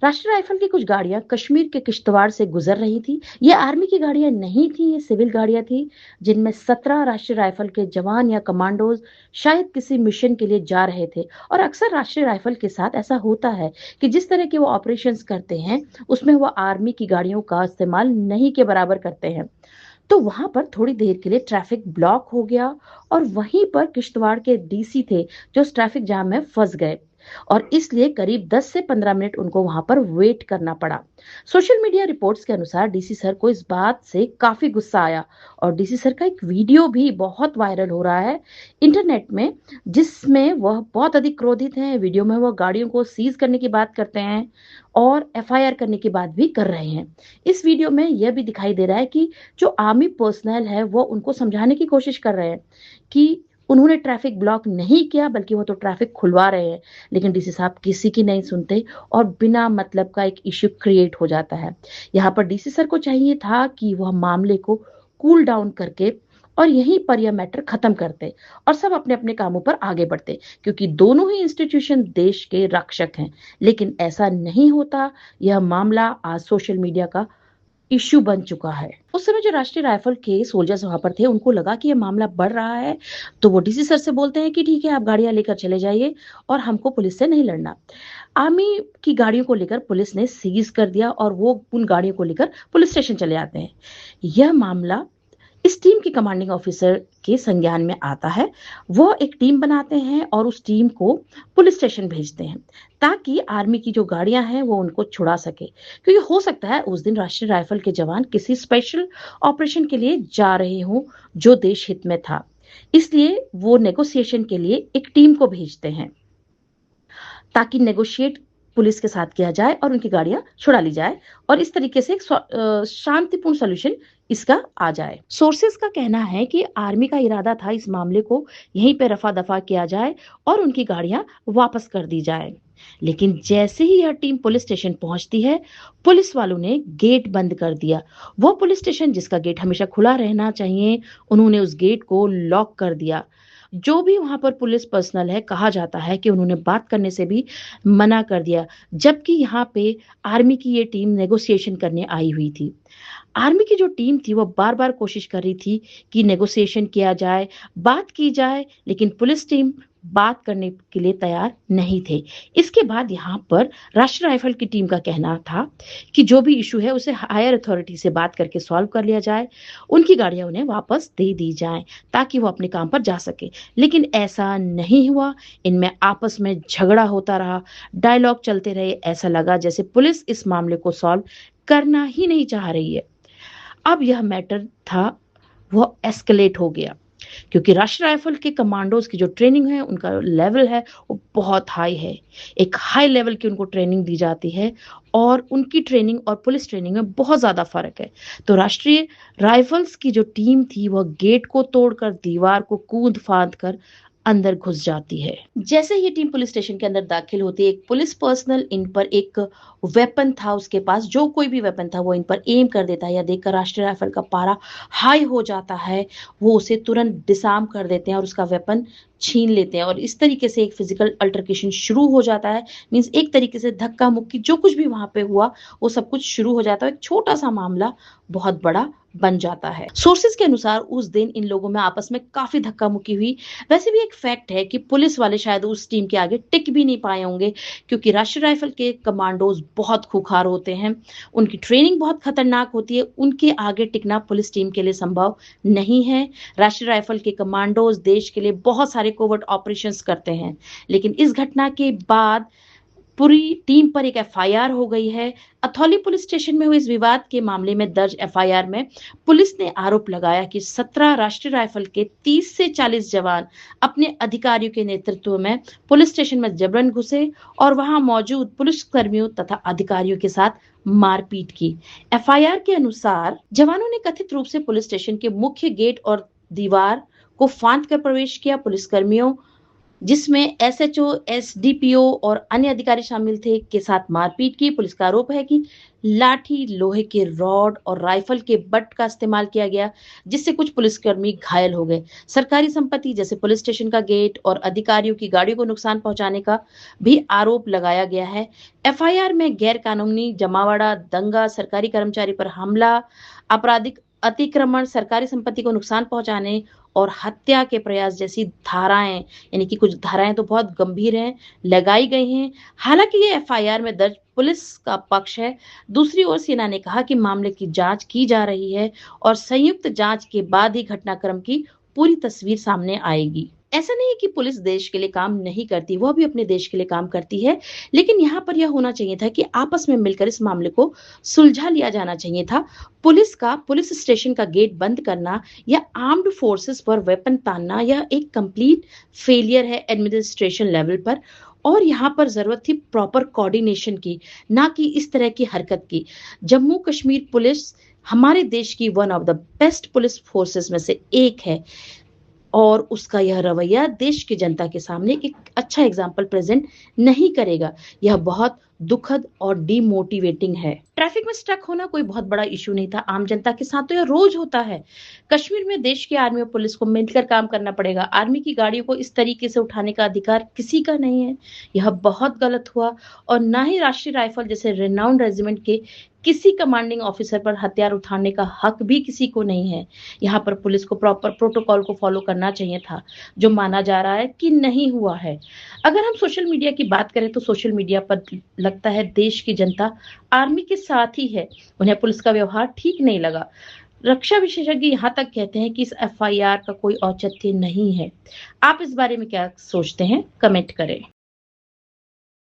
राष्ट्रीय राइफल की कुछ गाड़ियां कश्मीर के किश्तवाड़ से गुजर रही थी। ये आर्मी की गाड़ियां नहीं थी, ये सिविल गाड़ियां थी जिनमें 17 राष्ट्रीय राइफल के जवान या कमांडोज शायद किसी मिशन के लिए जा रहे थे। और अक्सर राष्ट्रीय राइफल के साथ ऐसा होता है कि जिस तरह के वो ऑपरेशंस करते हैं उसमें वो आर्मी की गाड़ियों का इस्तेमाल नहीं के बराबर करते हैं। तो वहां पर थोड़ी देर के लिए ट्रैफिक ब्लॉक हो गया और वहीं पर किश्तवाड़ के डीसी थे जो उस ट्रैफिक जाम में फंस गए और इसलिए करीब 10 से 15 मिनट उनको वहां पर वेट करना पड़ा। सोशल मीडिया रिपोर्ट्स के अनुसार डीसी सर को इस बात से काफी गुस्सा आया और डीसी सर का एक वीडियो भी बहुत वायरल हो रहा है इंटरनेट में, जिसमें वह बहुत अधिक क्रोधित हैं। वीडियो में वह गाड़ियों को सीज करने की बात करते हैं और एफआईआर करने की बात भी कर रहे हैं। इस वीडियो में यह भी दिखाई दे रहा है कि जो आर्मी पर्सनल है वो उनको समझाने की कोशिश कर रहे हैं कि उन्होंने ट्रैफिक ब्लॉक नहीं किया बल्कि वो तो ट्रैफिक खुलवा रहे हैं। लेकिन डीसी साहब किसी की नहीं सुनते और बिना मतलब का एक इश्यू क्रिएट हो जाता है। यहाँ पर डीसी सर को चाहिए था कि वह मामले को कूल डाउन करके और यहीं पर यह मैटर खत्म करते और सब अपने अपने कामों पर आगे बढ़ते, क्योंकि दोनों ही इंस्टीट्यूशन देश के रक्षक हैं। लेकिन ऐसा नहीं होता। यह मामला आज सोशल मीडिया का इश्यू बन चुका है। उस समय जो राष्ट्रीय राइफल के सोल्जर्स वहां पर थे उनको लगा कि ये मामला बढ़ रहा है, तो वो डीसी सर से बोलते हैं कि ठीक है आप गाड़ियां लेकर चले जाइए और हमको पुलिस से नहीं लड़ना। आर्मी की गाड़ियों को लेकर पुलिस ने सीज कर दिया और वो उन गाड़ियों को लेकर पुलिस स्टेशन चले आते हैं। यह मामला इस टीम के कमांडिंग ऑफिसर के संज्ञान में आता है। वो एक टीम बनाते हैं और उस टीम को पुलिस स्टेशन भेजते हैं ताकि आर्मी की जो गाड़ियां हैं वो उनको छुड़ा सके, क्योंकि हो सकता है उस दिन राष्ट्रीय राइफल के जवान किसी स्पेशल ऑपरेशन के लिए जा रहे हों जो देश हित में था। इसलिए वो नेगोशिएशन के लिए एक टीम को भेजते हैं ताकि नेगोशिएट पुलिस के साथ किया जाए और उनकी गाड़ियां छुड़ा ली जाए और इस तरीके से एक शांतिपूर्ण सोल्यूशन इसका आ जाए। सोर्सेस का कहना है कि आर्मी का इरादा था इस मामले को यहीं पे रफा दफा किया जाए और उनकी गाड़ियां वापस कर दी जाए। लेकिन जैसे ही यह टीम पुलिस स्टेशन पहुंचती है पुलिस वालों ने गेट बंद कर दिया। वो पुलिस स्टेशन जिसका गेट हमेशा खुला रहना चाहिए, उन्होंने उस गेट को लॉक कर दिया। जो भी वहां पर पुलिस पर्सनल है कहा जाता है कि उन्होंने बात करने से भी मना कर दिया, जबकि यहाँ पे आर्मी की ये टीम नेगोशिएशन करने आई हुई थी। आर्मी की जो टीम थी वो बार बार कोशिश कर रही थी कि नेगोशिएशन किया जाए, बात की जाए, लेकिन पुलिस टीम बात करने के लिए तैयार नहीं थे। इसके बाद यहाँ पर राष्ट्रीय राइफल की टीम का कहना था कि जो भी इशू है उसे हायर अथॉरिटी से बात करके सॉल्व कर लिया जाए, उनकी गाड़ियां उन्हें वापस दे दी जाएं ताकि वो अपने काम पर जा सके। लेकिन ऐसा नहीं हुआ। इनमें आपस में झगड़ा होता रहा, डायलॉग चलते रहे। ऐसा लगा जैसे पुलिस इस मामले को सॉल्व करना ही नहीं चाह रही है। अब यह मैटर था वो एस्केलेट हो गया, क्योंकि राष्ट्रीय राइफल के कमांडोज की जो ट्रेनिंग है उनका लेवल है वो बहुत हाई है। एक हाई लेवल की उनको ट्रेनिंग दी जाती है और उनकी ट्रेनिंग और पुलिस ट्रेनिंग में बहुत ज्यादा फर्क है। तो राष्ट्रीय राइफल्स की जो टीम थी वह गेट को तोड़कर दीवार को कूद फांद कर अंदर घुस जाती है। जैसे ये टीम पुलिस स्टेशन के अंदर दाखिल होती है, एक पुलिस पर्सनल इन पर एक वेपन था उसके पास, जो कोई भी वेपन था वो इन पर एम कर देता है। या देखकर राष्ट्रीय राइफल का पारा हाई हो जाता है, वो उसे तुरंत डिसआर्म कर देते हैं और उसका वेपन छीन लेते हैं और इस तरीके से एक फिजिकल अल्टरकेशन शुरू हो जाता है। मींस एक तरीके से धक्का मुक्की जो कुछ भी वहां पे हुआ वो सब कुछ शुरू हो जाता है। एक छोटा सा मामला बहुत बड़ा बन जाता है। सोर्सेज के अनुसार उस दिन इन लोगों में आपस में काफी धक्का मुक्की हुई। वैसे भी एक फैक्ट है कि पुलिस वाले शायद उस टीम के आगे टिक भी नहीं पाए होंगे, क्योंकि राष्ट्रीय राइफल के कमांडोज बहुत खूंखार होते हैं, उनकी ट्रेनिंग बहुत खतरनाक होती है, उनके आगे टिकना पुलिस टीम के लिए संभव नहीं है। राष्ट्रीय राइफल के कमांडोज देश के लिए बहुत सारे कोवर्ट ऑपरेशंस करते हैं, लेकिन इस घटना के बाद पूरी टीम पर एक एफआईआर हो गई है। अथौली पुलिस स्टेशन में हुए इस विवाद के मामले में दर्ज एफआईआर में पुलिस ने आरोप लगाया कि 17 राष्ट्रीय राइफल के 30 से 40 जवान अपने अधिकारियों के नेतृत्व में पुलिस स्टेशन में जबरन घुसे और वहां मौजूद पुलिस कर्मियों तथा अधिकारियों के साथ मारपीट की। एफआईआर के अनुसार जवानों ने कथित रूप से पुलिस स्टेशन के मुख्य गेट और दीवार को फांद कर प्रवेश किया। पुलिसकर्मियों जिसमें एसएचओ, एसडीपीओ और अन्य अधिकारी शामिल थे के साथ मारपीट की। पुलिस का आरोप है कि लाठी, लोहे के रॉड और राइफल के बट का इस्तेमाल किया गया, जिससे कुछ पुलिसकर्मी घायल हो गए। सरकारी संपत्ति जैसे पुलिस स्टेशन का गेट और अधिकारियों की गाड़ियों को नुकसान पहुंचाने का भी आरोप लगाया गया है। एफआईआर में गैर कानूनी जमावड़ा, दंगा, सरकारी कर्मचारी पर हमला, आपराधिक अतिक्रमण, सरकारी संपत्ति को नुकसान पहुंचाने और हत्या के प्रयास जैसी धाराएं, यानी कि कुछ धाराएं तो बहुत गंभीर हैं, लगाई गई हैं। हालांकि ये एफआईआर में दर्ज पुलिस का पक्ष है। दूसरी ओर सेना ने कहा कि मामले की जांच की जा रही है और संयुक्त जांच के बाद ही घटनाक्रम की पूरी तस्वीर सामने आएगी। ऐसा नहीं है कि पुलिस देश के लिए काम नहीं करती, वह भी अपने देश के लिए काम करती है, लेकिन यहाँ पर यह होना चाहिए था कि आपस में मिलकर इस मामले को सुलझा लिया जाना चाहिए था। पुलिस स्टेशन का गेट बंद करना या आर्म्ड फोर्सेस पर वेपन तानना, यह एक कंप्लीट फेलियर है एडमिनिस्ट्रेशन लेवल पर। और यहाँ पर जरूरत थी प्रॉपर कोऑर्डिनेशन की, ना कि इस तरह की हरकत की। जम्मू कश्मीर पुलिस हमारे देश की one of the best police forces में से एक है और उसका यह रवैया देश की जनता के सामने एक अच्छा एग्जाम्पल प्रेजेंट नहीं करेगा। यह बहुत दुखद और डिमोटिवेटिंग है। ट्रैफिक में स्टक होना कोई बहुत बड़ा इशू नहीं था, आम जनता के साथ तो यह रोज होता है। कश्मीर में देश की आर्मी और पुलिस को मिलकर काम करना पड़ेगा। आर्मी की गाड़ियों को इस तरीके से उठाने का अधिकार किसी का नहीं है। यह बहुत गलत हुआ और ना ही राष्ट्रीय राइफल जैसे रेनाउंड रेजिमेंट के किसी कमांडिंग ऑफिसर पर हथियार उठाने का हक भी किसी को नहीं है। यहाँ पर पुलिस को प्रॉपर प्रोटोकॉल को फॉलो करना चाहिए था, जो माना जा रहा है कि नहीं हुआ है। अगर हम सोशल मीडिया की बात करें तो सोशल मीडिया पर लगता है देश की जनता आर्मी के साथ ही है। उन्हें पुलिस का व्यवहार ठीक नहीं लगा। रक्षा विशेषज्ञ यहाँ तक कहते हैं कि इस एफआईआर का कोई औचित्य नहीं है। आप इस बारे में क्या सोचते हैं? कमेंट करें।